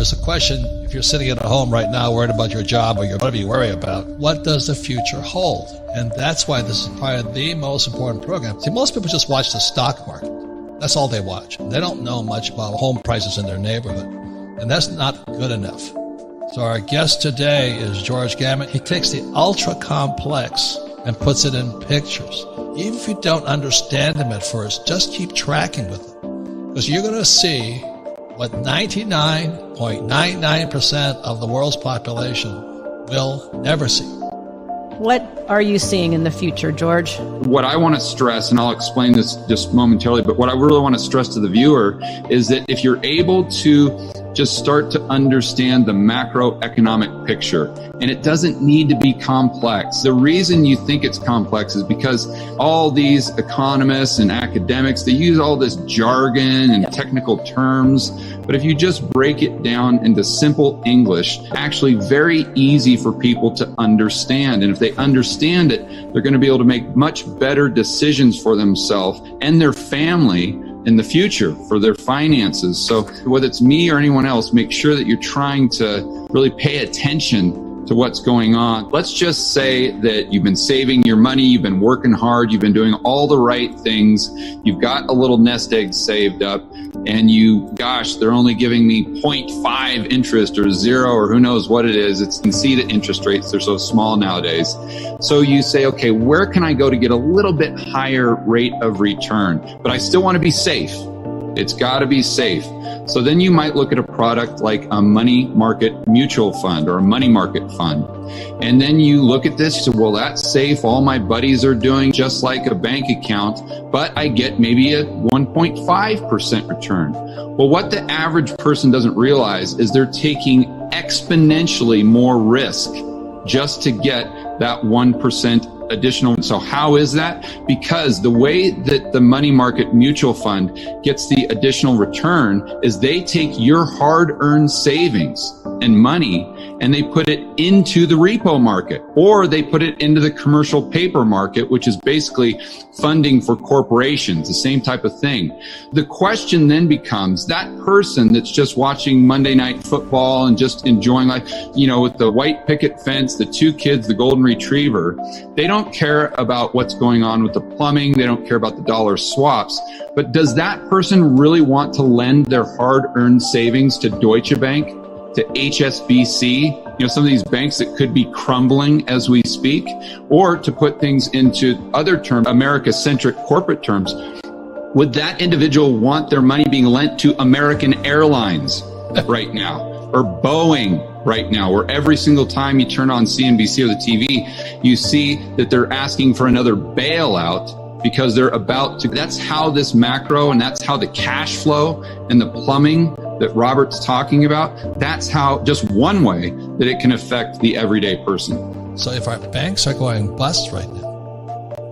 Whereas the question, if you're sitting at home right now worried about your job or whatever you worry about, what does the future hold? And that's why this is probably the most important program. See, most people just watch the stock market. That's all they watch. They don't know much about home prices in their neighborhood. And that's not good enough. So our guest today is George Gammon. He takes the ultra complex and puts it in pictures. Even if you don't understand them at first, just keep tracking with them. Because you're going to see what 99.99% of the world's population will never see. What are you seeing in the future, George? What I want to stress, and I'll explain this just momentarily, but what I really want to stress to the viewer is that if you're able to just start to understand the macroeconomic picture, and it doesn't need to be complex. The reason you think it's complex is because all these economists and academics, they use all this jargon and technical terms. But if you just break it down into simple English, actually very easy for people to understand. And if they understand it, they're going to be able to make much better decisions for themselves and their family in the future for their finances. So whether it's me or anyone else, make sure that you're trying to really pay attention to what's going on. Let's just say that you've been saving your money, you've been working hard, you've been doing all the right things, you've got a little nest egg saved up, and they're only giving me 0.5 interest or 0 or who knows what it is. It's conceded interest rates, they're so small nowadays. So you say, okay, where can I go to get a little bit higher rate of return? But I still want to be safe. It's got to be safe. So then you might look at a product like a money market mutual fund or a money market fund. And then you look at this, you say, well, that's safe. All my buddies are doing just like a bank account, but I get maybe a 1.5% return. Well, what the average person doesn't realize is they're taking exponentially more risk just to get that 1% additional. So how is that? Because the way that the money market mutual fund gets the additional return is they take your hard-earned savings and money and they put it into the repo market, or they put it into the commercial paper market, which is basically funding for corporations, the same type of thing. The question then becomes, that person that's just watching Monday Night Football and just enjoying life, with the white picket fence, the 2 kids, the golden retriever, they don't care about what's going on with the plumbing. They don't care about the dollar swaps. But does that person really want to lend their hard-earned savings to Deutsche Bank, to HSBC, some of these banks that could be crumbling as we speak, or to put things into other terms, America-centric corporate terms? Would that individual want their money being lent to American Airlines right now, or Boeing right now, where every single time you turn on CNBC or the TV, you see that they're asking for another bailout because they're about to? That's how this macro, and that's how the cash flow and the plumbing that Robert's talking about, that's how, just one way that it can affect the everyday person. So if our banks are going bust right now,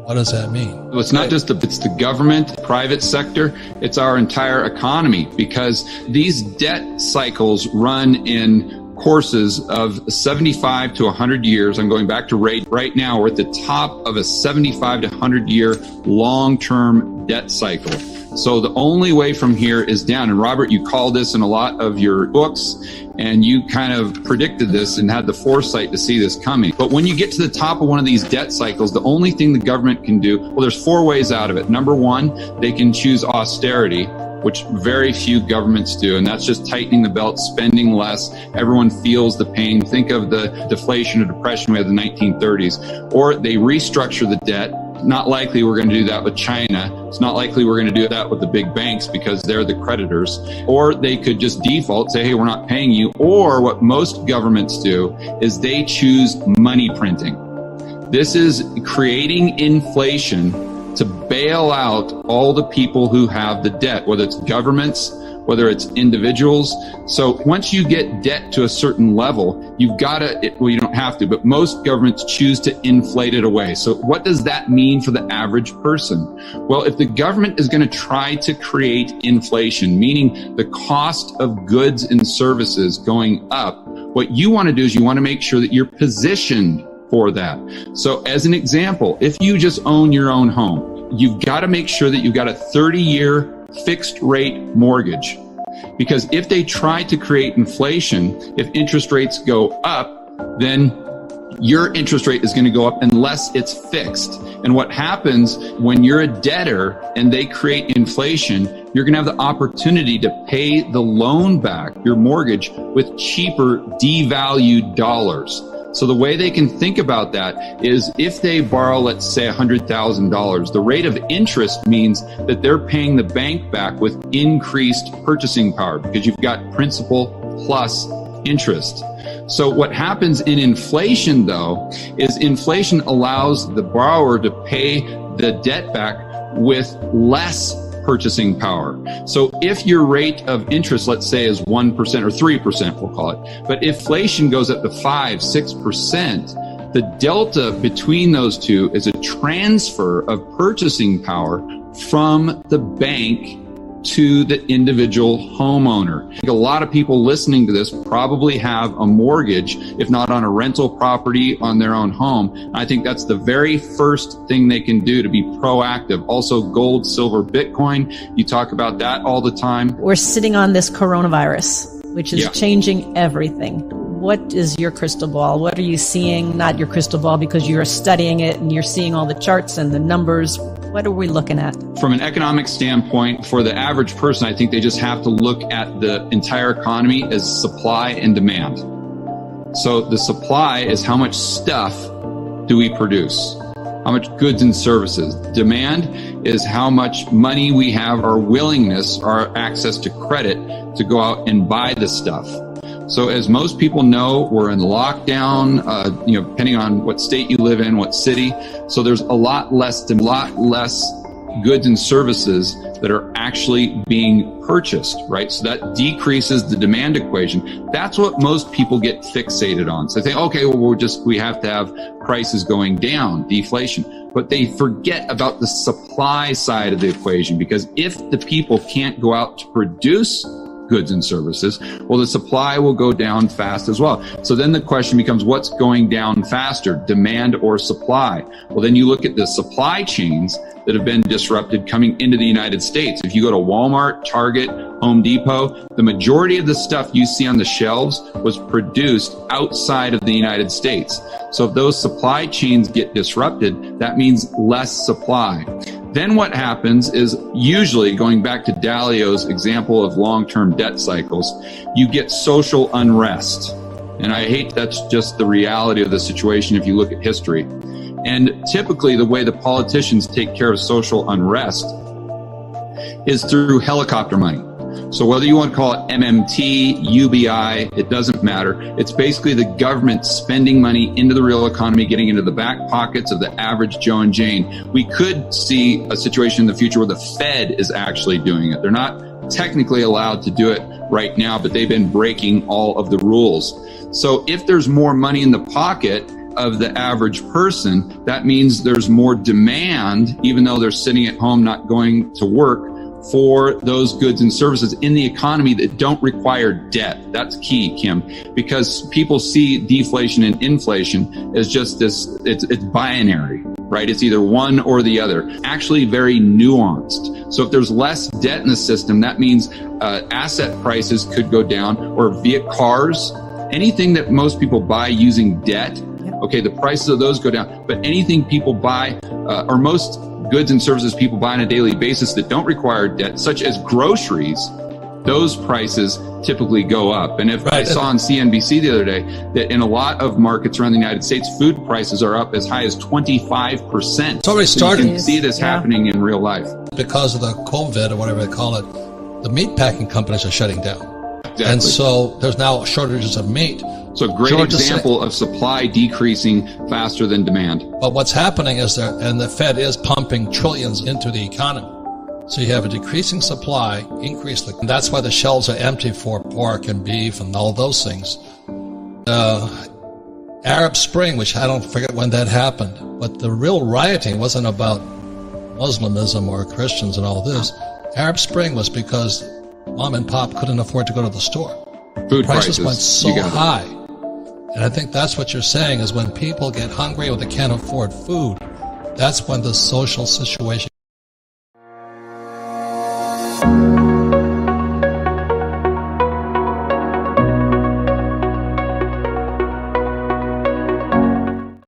what does that mean? Well, it's not just it's the government, private sector, it's our entire economy, because these debt cycles run in courses of 75 to 100 years. I'm going back to right now. We're at the top of a 75 to 100 year long-term debt cycle. So the only way from here is down. And Robert, you called this in a lot of your books, and you kind of predicted this and had the foresight to see this coming. But when you get to the top of one of these debt cycles, the only thing the government can do, well, there's 4 ways out of it. Number 1, they can choose austerity, which very few governments do. And that's just tightening the belt, spending less. Everyone feels the pain. Think of the deflation or depression we had in the 1930s. Or they restructure the debt. Not likely we're going to do that with China. It's not likely we're going to do that with the big banks because they're the creditors. Or they could just default, say, hey, we're not paying you. Or what most governments do is they choose money printing. This is creating inflation to bail out all the people who have the debt, whether it's governments, whether it's individuals. So once you get debt to a certain level, you've got to, well, you don't have to, but most governments choose to inflate it away. So what does that mean for the average person? Well, if the government is going to try to create inflation, meaning the cost of goods and services going up, what you want to do is you want to make sure that you're positioned for that. So as an example, if you just own your own home, you've got to make sure that you've got a 30-year fixed rate mortgage. Because if they try to create inflation, if interest rates go up, then your interest rate is going to go up unless it's fixed. And what happens when you're a debtor and they create inflation, you're going to have the opportunity to pay the loan back, your mortgage, with cheaper devalued dollars. So the way they can think about that is if they borrow, let's say $100,000, the rate of interest means that they're paying the bank back with increased purchasing power because you've got principal plus interest. So what happens in inflation, though, is inflation allows the borrower to pay the debt back with less purchasing power. So if your rate of interest, let's say, is 1% or 3%, we'll call it, but inflation goes up to 5-6%, the delta between those two is a transfer of purchasing power from the bank to the individual homeowner. I think a lot of people listening to this probably have a mortgage, if not on a rental property, on their own home. I think that's the very first thing they can do to be proactive. Also, gold, silver, Bitcoin. You talk about that all the time. We're sitting on this coronavirus, which is changing everything. What is your crystal ball? What are you seeing? Not your crystal ball because you're studying it and you're seeing all the charts and the numbers. What are we looking at? From an economic standpoint, for the average person, I think they just have to look at the entire economy as supply and demand. So the supply is how much stuff do we produce? How much goods and services? Demand is how much money we have, our willingness, our access to credit to go out and buy the stuff. So as most people know, we're in lockdown, depending on what state you live in, what city. So there's a lot less goods and services that are actually being purchased, right? So that decreases the demand equation. That's what most people get fixated on. So they think, okay, well, we have to have prices going down, deflation. But they forget about the supply side of the equation, because if the people can't go out to produce goods and services, well, the supply will go down fast as well. So then the question becomes, what's going down faster, demand or supply? Well, then you look at the supply chains that have been disrupted coming into the United States. If you go to Walmart, Target, Home Depot, the majority of the stuff you see on the shelves was produced outside of the United States. So if those supply chains get disrupted, that means less supply. Then what happens is, usually, going back to Dalio's example of long-term debt cycles, you get social unrest. And I hate that's just the reality of the situation if you look at history. And typically the way the politicians take care of social unrest is through helicopter money. So whether you want to call it MMT, UBI, it doesn't matter. It's basically the government spending money into the real economy, getting into the back pockets of the average Joe and Jane. We could see a situation in the future where the Fed is actually doing it. They're not technically allowed to do it right now, but they've been breaking all of the rules. So if there's more money in the pocket of the average person, that means there's more demand, even though they're sitting at home not going to work, for those goods and services in the economy that don't require debt. That's key, Kim, because people see deflation and inflation as just this, it's binary, right? It's either one or the other, actually very nuanced. So if there's less debt in the system, that means asset prices could go down, or via cars, anything that most people buy using debt. Okay, the prices of those go down, but anything people buy, or most goods and services people buy on a daily basis that don't require debt, such as groceries, those prices typically go up. And if I saw on CNBC the other day that in a lot of markets around the United States, food prices are up as high as 25%. It's already started. So you can see this happening in real life. Because of the COVID or whatever they call it, the meat packing companies are shutting down. Exactly. And so there's now shortages of meat. So a great example of supply decreasing faster than demand. But what's happening is and the Fed is pumping trillions into the economy. So you have a decreasing supply, and that's why the shelves are empty for pork and beef and all those things. Arab Spring, which I don't forget when that happened, but the real rioting wasn't about Muslimism or Christians and all this. Arab Spring was because mom and pop couldn't afford to go to the store. Food prices went so high. And I think that's what you're saying, is when people get hungry or they can't afford food, that's when the social situation